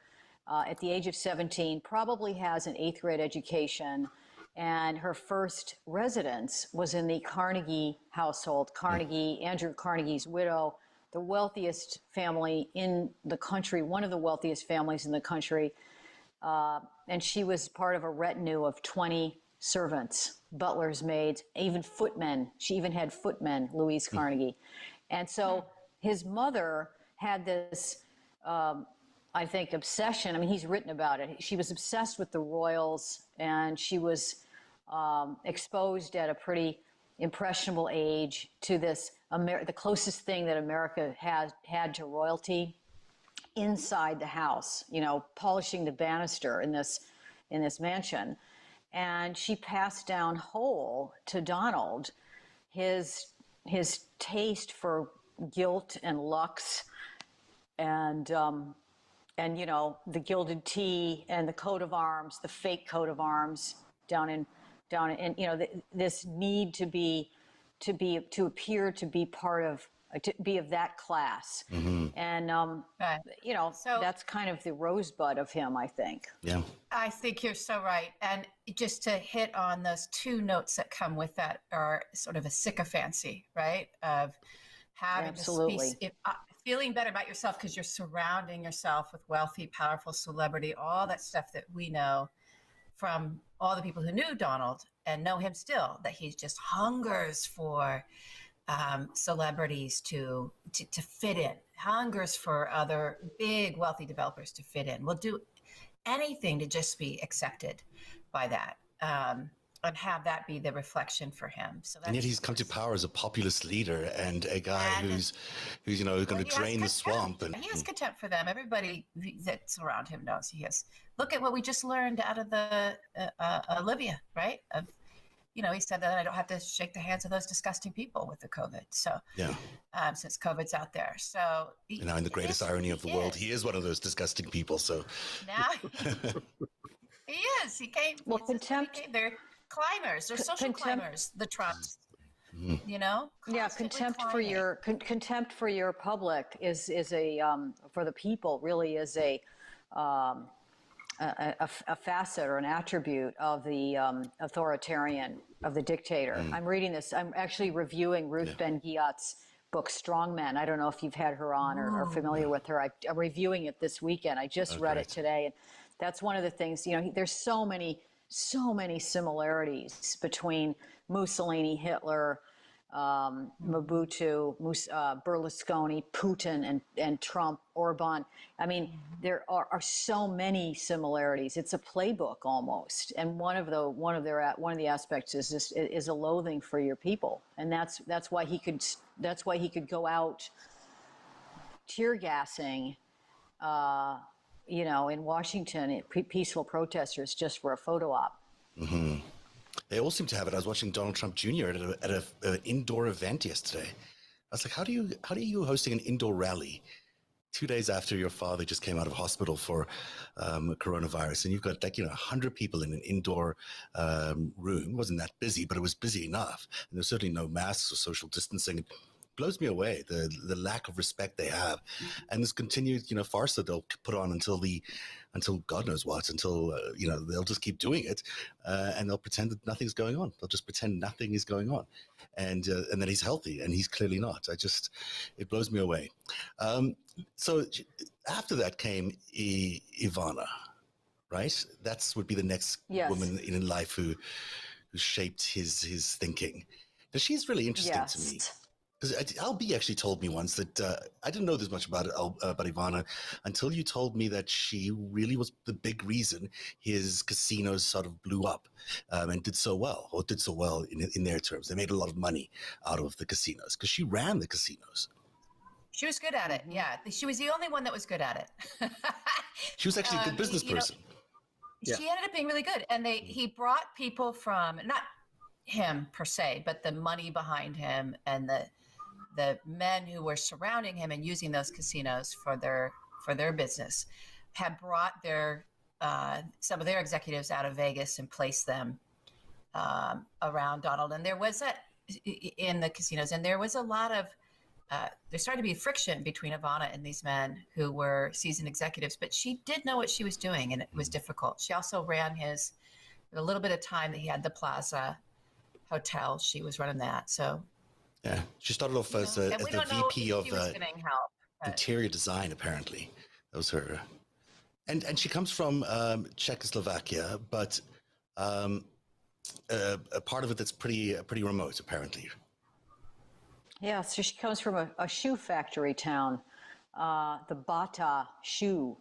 at the age of 17, probably has an 8th grade education, and her first residence was in the Carnegie household. Andrew Carnegie's widow, the wealthiest family in the country, one of the wealthiest families in the country. And she was part of a retinue of 20 servants, butlers, maids, even footmen. She even had footmen, Louise Carnegie. And so his mother had this, I think, obsession. I mean, he's written about it. She was obsessed with the royals, and she was exposed at a pretty impressionable age to this, the closest thing that America had to royalty inside the house, polishing the banister in this mansion. And she passed down whole to Donald his taste for gilt and luxe and the gilded tea and the coat of arms, the fake coat of arms this need to appear to be part of, to be of that class. And, so that's kind of the rosebud of him, I think. Yeah. I think you're so right. And just to hit on those two notes that come with that are sort of a sycophancy, right? Of having Absolutely. to speak, feeling better about yourself because you're surrounding yourself with wealthy, powerful celebrity, all that stuff that we know from all the people who knew Donald and know him still, that he just hungers for celebrities to fit in, hungers for other big wealthy developers to fit in, will do anything to just be accepted by that. have that be the reflection for him. So and yet he's come to power as a populist leader and a guy who's going to drain the swamp. And he has contempt for them. Everybody that's around him knows he has. Look at what we just learned out of the Olivia, right? He said that I don't have to shake the hands of those disgusting people with the COVID. So since COVID's out there, so in the greatest irony of the world, he is one of those disgusting people. So now he is. He came. Well, contempt. They're climbers. They're social climbers. The Trumps. Contempt for your public is a for the people really is a facet or an attribute of the authoritarian, of the dictator. I'm reading this. I'm actually reviewing Ruth Ben-Ghiat's book, Strong Men. I don't know if you've had her on or are familiar with her. I'm reviewing it this weekend. I just read it today. And that's one of the things, there's so many similarities between Mussolini, Hitler, Mobutu, Berlusconi, Putin, and Trump, Orban. I mean, there are so many similarities. It's a playbook almost, and one of the aspects is a loathing for your people, and that's why he could go out tear gassing, in Washington, peaceful protesters just for a photo op. Mm-hmm. They all seem to have it. I was watching Donald Trump Jr. at an indoor event yesterday. I was like, how do you hosting an indoor rally 2 days after your father just came out of hospital for coronavirus, and you've got 100 people in an indoor room. It wasn't that busy, but it was busy enough. And there's certainly no masks or social distancing. It blows me away, the lack of respect they have, and this continued farce that they'll put on until God knows what, until they'll just keep doing it, and they'll pretend that nothing's going on. They'll just pretend nothing is going on, and that he's healthy, and he's clearly not. It blows me away. So after that came Ivana, right? That would be the next woman in life who shaped his thinking. Now, she's really interesting to me. Because Albie actually told me once that I didn't know this much about Ivana until you told me that she really was the big reason his casinos sort of blew up and did so well in their terms. They made a lot of money out of the casinos because she ran the casinos. She was good at it. Yeah, she was the only one that was good at it. She was actually a good business person. She ended up being really good, and he brought people from, not him per se, but the money behind him and the men who were surrounding him and using those casinos for their business had brought some of their executives out of Vegas and placed them around Donald. And there was in the casinos, and there was a lot of there started to be friction between Ivana and these men who were seasoned executives, but she did know what she was doing, and it was difficult. She also ran a little bit of time that he had the Plaza Hotel. She was running that. So yeah, she started off as the VP of interior design. Apparently, that was her, and she comes from Czechoslovakia, but a part of it that's pretty remote, apparently. Yeah, so she comes from a shoe factory town, the Bata Shoe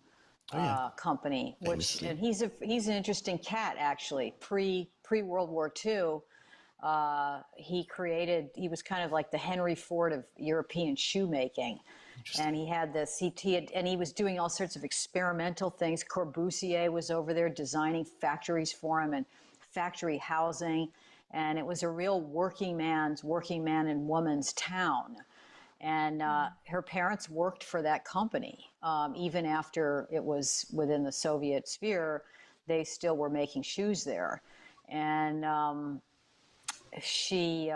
Company, and he's an interesting cat actually. Pre World War II. He was kind of like the Henry Ford of European shoemaking. And he had this, and he was doing all sorts of experimental things. Corbusier was over there designing factories for him and factory housing. And it was a real working man and woman's town. And her parents worked for that company. Even after it was within the Soviet sphere, they still were making shoes there. And she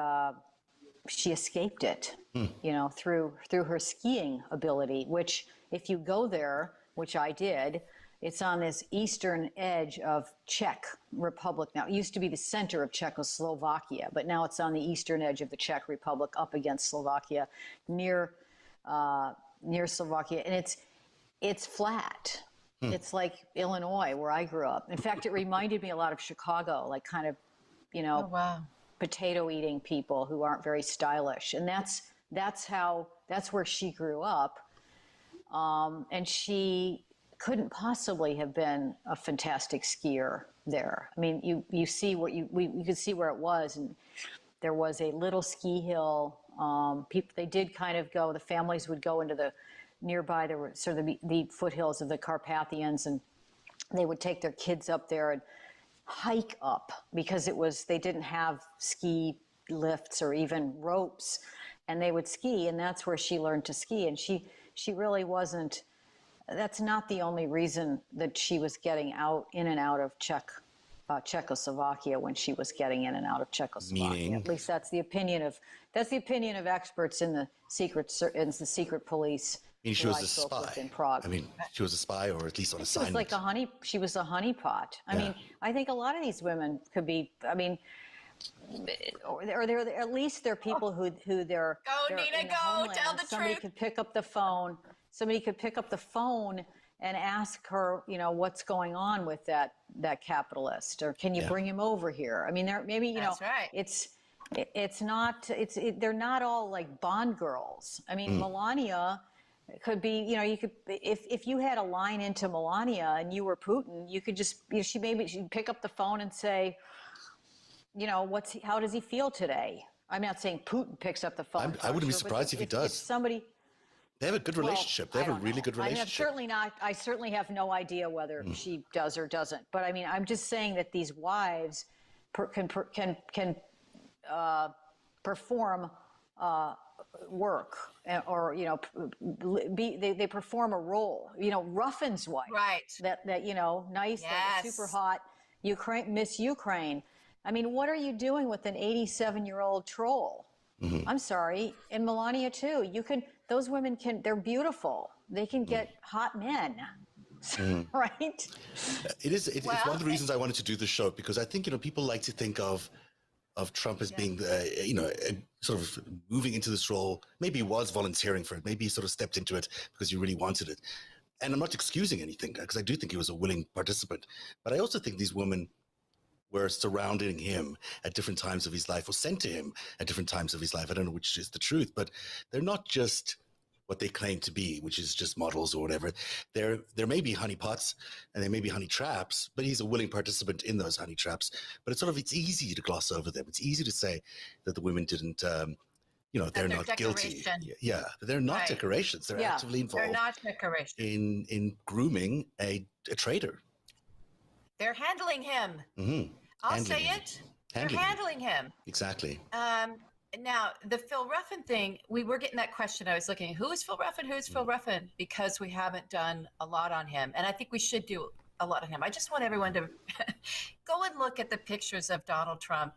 escaped it, through her skiing ability, which if you go there, which I did, it's on this eastern edge of Czech Republic. Now, it used to be the center of Czechoslovakia, but now it's on the eastern edge of the Czech Republic up against Slovakia, near Slovakia. And it's flat. It's like Illinois, where I grew up. In fact, it reminded me a lot of Chicago, like kind of, oh, wow. potato-eating people who aren't very stylish. And that's where she grew up. And she couldn't possibly have been a fantastic skier. there. I mean, you see what you could see where it was, and there was a little ski hill. People, they did kind of go. The families would go into the nearby. There were sort of the foothills of the Carpathians, and they would take their kids up there and hike up because they didn't have ski lifts or even ropes, and they would ski, and that's where she learned to ski. And she really wasn't. That's not the only reason that she was getting in and out of Czechoslovakia when she was getting in and out of Czechoslovakia. Meaning? At least that's the opinion of experts in the secret police. I mean, she was a spy. In Prague. I mean, she was a spy, or at least on assignment. She was a honeypot. I mean, I think a lot of these women could be. I mean, or they're at least they're people who they're. Go, Nina, go! Tell the truth. Somebody could pick up the phone. Somebody could pick up the phone and ask her, what's going on with that capitalist, or can you bring him over here? I mean, maybe That's right. They're not all like Bond girls. I mean, Melania could be, you could, if you had a line into Melania and you were Putin, you could just, she'd pick up the phone and say, how does he feel today? I'm not saying Putin picks up the phone. I wouldn't be surprised if he does. If somebody. They have a good relationship. They have a really good relationship. I certainly have no idea whether she does or doesn't. But I mean, I'm just saying that these wives can perform work, or they perform a role. Ruffin's wife, right? That nice, that super hot Miss Ukraine. I mean, what are you doing with an 87-year-old troll? I'm sorry, and Melania too. Those women they're beautiful. They can get hot men, right? It's one of the reasons I wanted to do the show, because I think, people like to think of Trump as being, sort of moving into this role. Maybe he was volunteering for it. Maybe he sort of stepped into it because he really wanted it. And I'm not excusing anything, because I do think he was a willing participant. But I also think these women were surrounding him at different times of his life, or sent to him at different times of his life. I don't know which is the truth, but they're not just what they claim to be, which is just models or whatever. There may be honeypots and there may be honey traps, but he's a willing participant in those honey traps. But it's easy to gloss over them. It's easy to say that the women didn't, they're not guilty. Yeah, but they're not decorations. They're actively involved. They're not decorations. In grooming a traitor. They're handling him. I'll say it. They're handling him. Exactly. Now, the Phil Ruffin thing, we were getting that question. I was looking, who is Phil Ruffin? Who is Phil Ruffin? Because we haven't done a lot on him. And I think we should do a lot on him. I just want everyone to go and look at the pictures of Donald Trump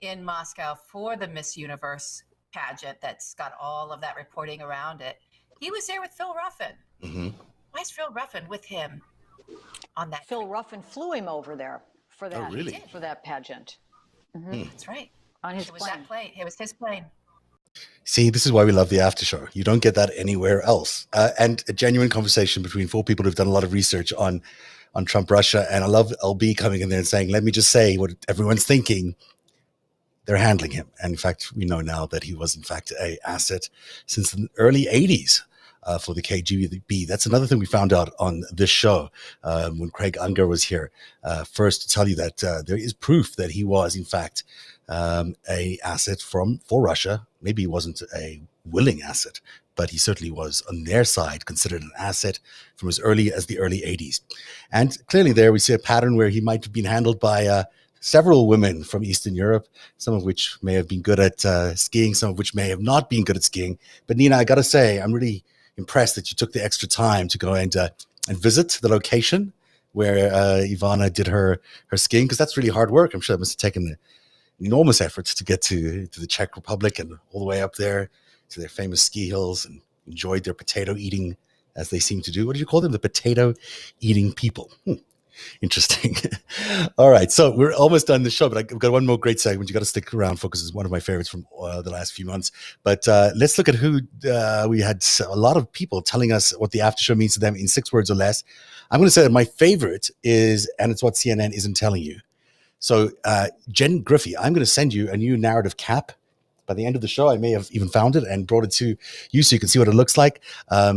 in Moscow for the Miss Universe pageant that's got all of that reporting around it. He was there with Phil Ruffin. Why is Phil Ruffin with him on that? Phil Ruffin flew him over there for that. Oh, really? For that pageant. That's right. On his plane. That plane. It was his plane. See, this is why we love the after show. You don't get that anywhere else. And a genuine conversation between four people who've done a lot of research on Trump Russia. And I love LB coming in there and saying, let me just say what everyone's thinking. They're handling him. And in fact, we know now that he was in fact an asset since the early 80s. For the KGB. That's another thing we found out on this show when Craig Unger was here first, to tell you that there is proof that he was, in fact, a asset for Russia. Maybe he wasn't a willing asset, but he certainly was on their side considered an asset from as early as the early 80s. And clearly there we see a pattern where he might have been handled by several women from Eastern Europe, some of which may have been good at skiing, some of which may have not been good at skiing. But Nina, I got to say, I'm really impressed that you took the extra time to go and visit the location where Ivana did her skiing, because that's really hard work. I'm sure it must have taken enormous efforts to get to the Czech Republic and all the way up there to their famous ski hills, and enjoyed their potato eating, as they seem to do. What did you call them? The potato eating people. Interesting. All right. So we're almost done the show, but I've got one more great segment. You got to stick around, because it's one of my favorites from the last few months. But let's look at who we had a lot of people telling us what the after show means to them in 6 words or less. I'm going to say that my favorite is, and it's what CNN isn't telling you. So Jen Griffey, I'm going to send you a new narrative cap By the end of the show, I may have even found it and brought it to you so you can see what it looks like.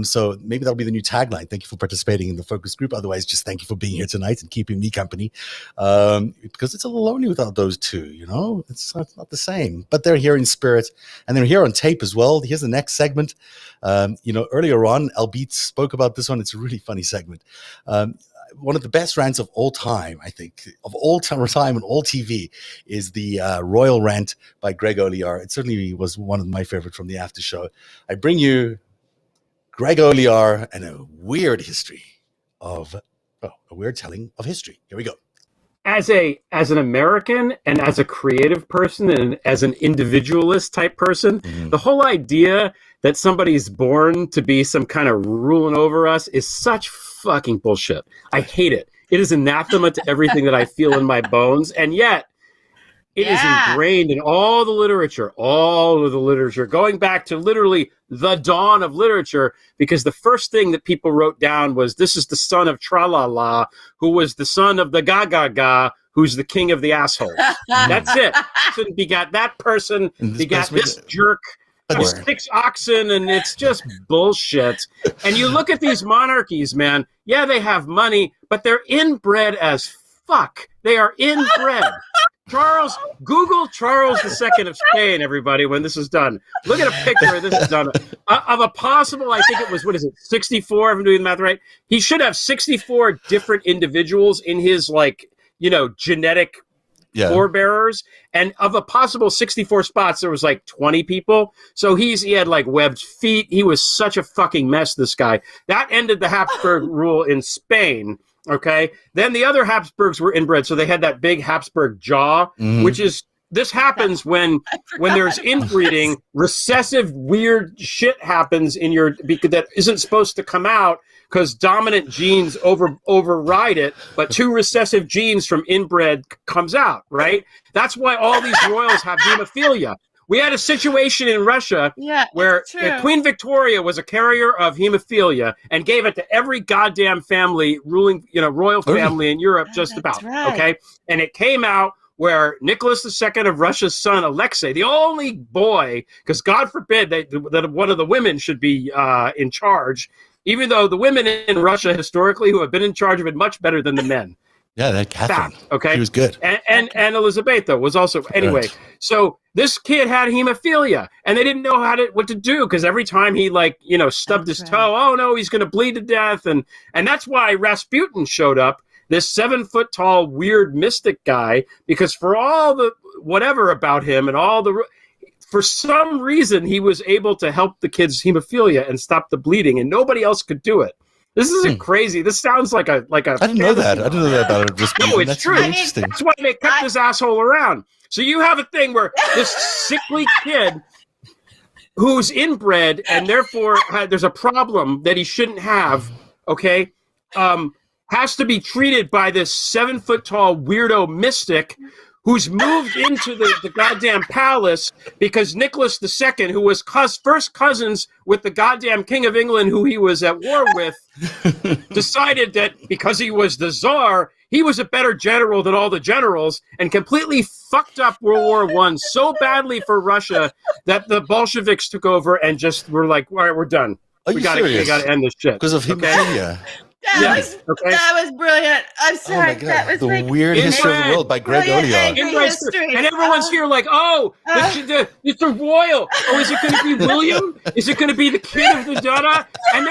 So maybe that'll be the new tagline. Thank you for participating in the focus group. Otherwise, just thank you for being here tonight and keeping me company. Because it's a little lonely without those two, you know? It's not the same. But they're here in spirit, and they're here on tape as well. Here's the next segment. Earlier on, Albeit spoke about this one. It's a really funny segment. One of the best rants of all time, I think, of all time on all TV, is the Royal Rant by Greg Olear. It certainly was one of my favorite from the after show. I bring you Greg Olear and a weird history of, a weird telling of history. Here we go. As an American and as a creative person and as an individualist type person, the whole idea that somebody's born to be some kind of ruling over us is such fucking bullshit. I hate it. It is anathema to everything that I feel in my bones, and yet it is ingrained in all the literature, going back to literally the dawn of literature, because the first thing that people wrote down was, this is the son of Tralala, who was the son of the Ga, who's the king of the assholes. That's it. Person begat that person, begat this jerk, with 6 oxen, and it's just bullshit. And you look at these monarchies, man, yeah, they have money, but they're inbred as fuck. They are inbred. Google Charles II of Spain, everybody, when this is done. Look at a picture of this is done. Of a possible, I think it was, 64, if I'm doing the math right? He should have 64 different individuals in his, genetic forebearers, and of a possible 64 spots, there was 20 people. So he had webbed feet. He was such a fucking mess, this guy. That ended the Habsburg rule in Spain. Okay. Then the other Habsburgs were inbred, so they had that big Habsburg jaw, which is, this happens when there's inbreeding, recessive weird shit happens because that isn't supposed to come out, because dominant genes override it, but 2 recessive genes from inbred comes out, right? That's why all these royals have hemophilia. We had a situation in Russia where Queen Victoria was a carrier of hemophilia and gave it to every goddamn family ruling, royal family in Europe, just about. Right. Okay. And it came out where Nicholas II of Russia's son, Alexei, the only boy, because God forbid that one of the women should be in charge, even though the women in Russia historically who have been in charge of it much better than the men. Yeah, that Catherine. Fact, okay, she was good, and Elizabeth was also anyway. Right. So this kid had hemophilia, and they didn't know what to do, because every time he stubbed his toe, oh no, he's going to bleed to death, and that's why Rasputin showed up, this 7-foot tall weird mystic guy, because for all the whatever about him and for some reason he was able to help the kid's hemophilia and stop the bleeding, and nobody else could do it. This isn't crazy. This sounds like a. I didn't know that. I didn't know that about it. No, it's true. Interesting. That's why they kept this asshole around. So you have a thing where this sickly kid who's inbred and therefore there's a problem that he shouldn't have, okay, has to be treated by this 7-foot tall weirdo mystic who's moved into the goddamn palace because Nicholas II, who was first cousins with the goddamn King of England, who he was at war with, decided that because he was the Tsar, he was a better general than all the generals, and completely fucked up World War I so badly for Russia that the Bolsheviks took over and just were like, all right, we're done. We got to end this shit. Because of hemophilia. That was brilliant. I'm sorry. That was the weird history of the world by Greg Olear. And everyone's here like, it's a royal. Oh, is it going to be William? Is it going to be the kid of the Dada? And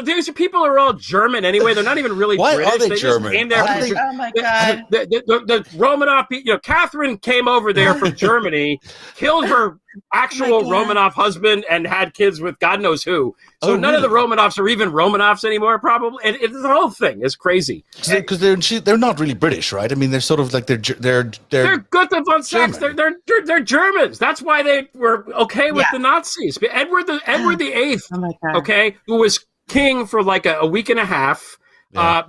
these people are all German anyway. They're not even really Why British. Are they German? Oh my God. The Romanov, Catherine came over there from Germany, killed her actual Romanov husband, and had kids with God knows who. So none of the Romanovs are even Romanovs anymore, probably. And the whole thing is crazy. Because they're not really Britich, right? I mean, they're sort of like they're Gotha von Sachs. They're Germans. That's why they were okay with the Nazis. But Edward the Eighth, okay, who was king for like a week and a half.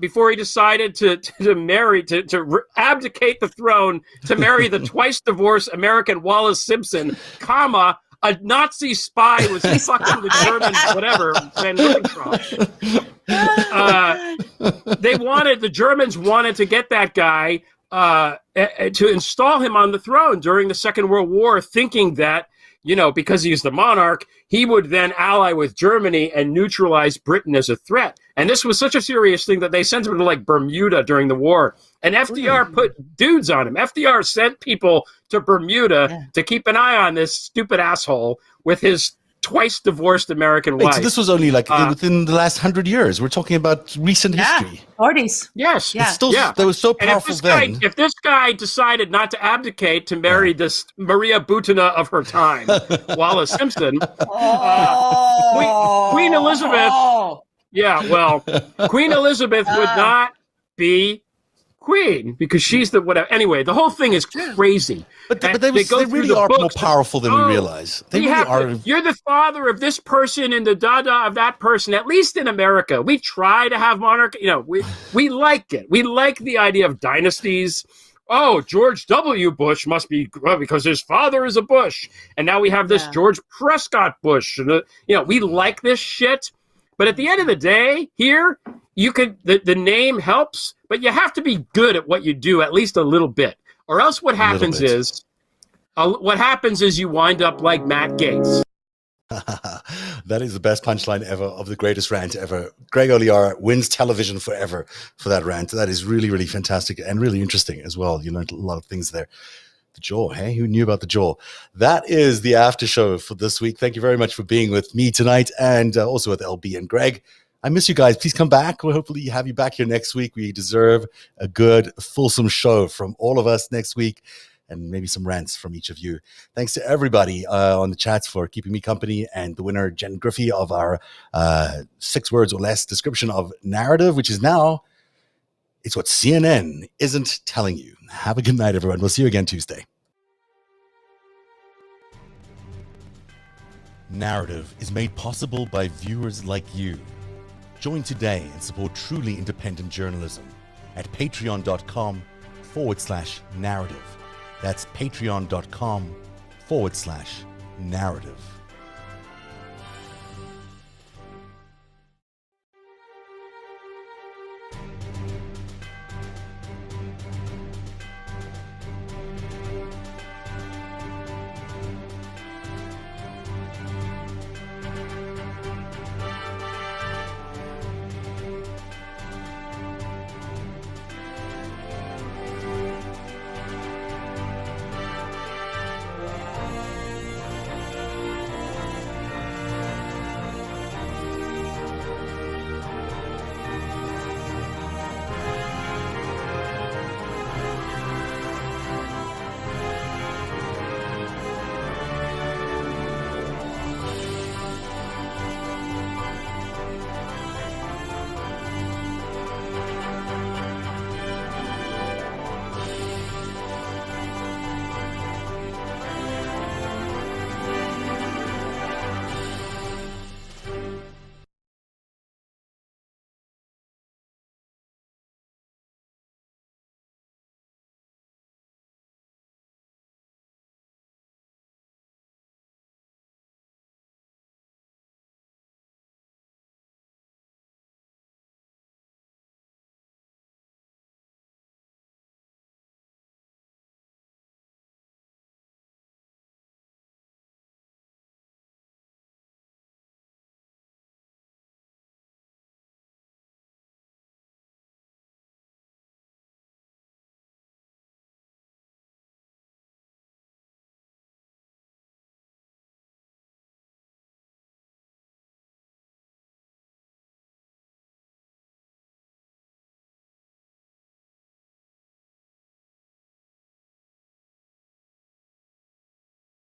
Before he decided to marry, to abdicate the throne, to marry the twice divorced American Wallace Simpson, a Nazi spy was fucking the Germans, whatever, Van Ribbentrop. The Germans wanted to get that guy to install him on the throne during the Second World War, thinking that, because he's the monarch, he would then ally with Germany and neutralize Britain as a threat. And this was such a serious thing that they sent him to like Bermuda during the war. And FDR put dudes on him. FDR sent people to Bermuda to keep an eye on this stupid asshole with his twice divorced American wife. So this was only like within the last 100 years. We're talking about recent history. 40s. Yes. It's still, that was so powerful then. If this guy decided not to abdicate to marry this Maria Butina of her time, Wallace Simpson, Queen Elizabeth, Queen Elizabeth would not be queen because she's the whatever. Anyway, the whole thing is crazy. But they really are more powerful than we realize. They really are. You're the father of this person and the dada of that person. At least in America, we try to have monarchy. We like it. We like the idea of dynasties. Oh, George W. Bush must be because his father is a Bush, and now we have this George Prescott Bush. We like this shit. But at the end of the day, here you could the name helps, but you have to be good at what you do at least a little bit, or else what happens is you wind up like Matt Gaetz. That is the best punchline ever of the greatest rant ever. Greg Oliara wins television forever for that rant. That is really, really fantastic and really interesting as well. You learned a lot of things there. The jaw, hey? Who knew about the jaw? That is the after show for this week. Thank you very much for being with me tonight and also with LB and Greg. I miss you guys. Please come back. We'll hopefully have you back here next week. We deserve a good, fulsome show from all of us next week and maybe some rants from each of you. Thanks to everybody on the chats for keeping me company, and the winner, Jen Griffey, of our 6 words or less description of narrative, which is now, it's what CNN isn't telling you. Have a good night, everyone. We'll see you again Tuesday. Narrative is made possible by viewers like you. Join today and support truly independent journalism at patreon.com/narrative. That's patreon.com/narrative.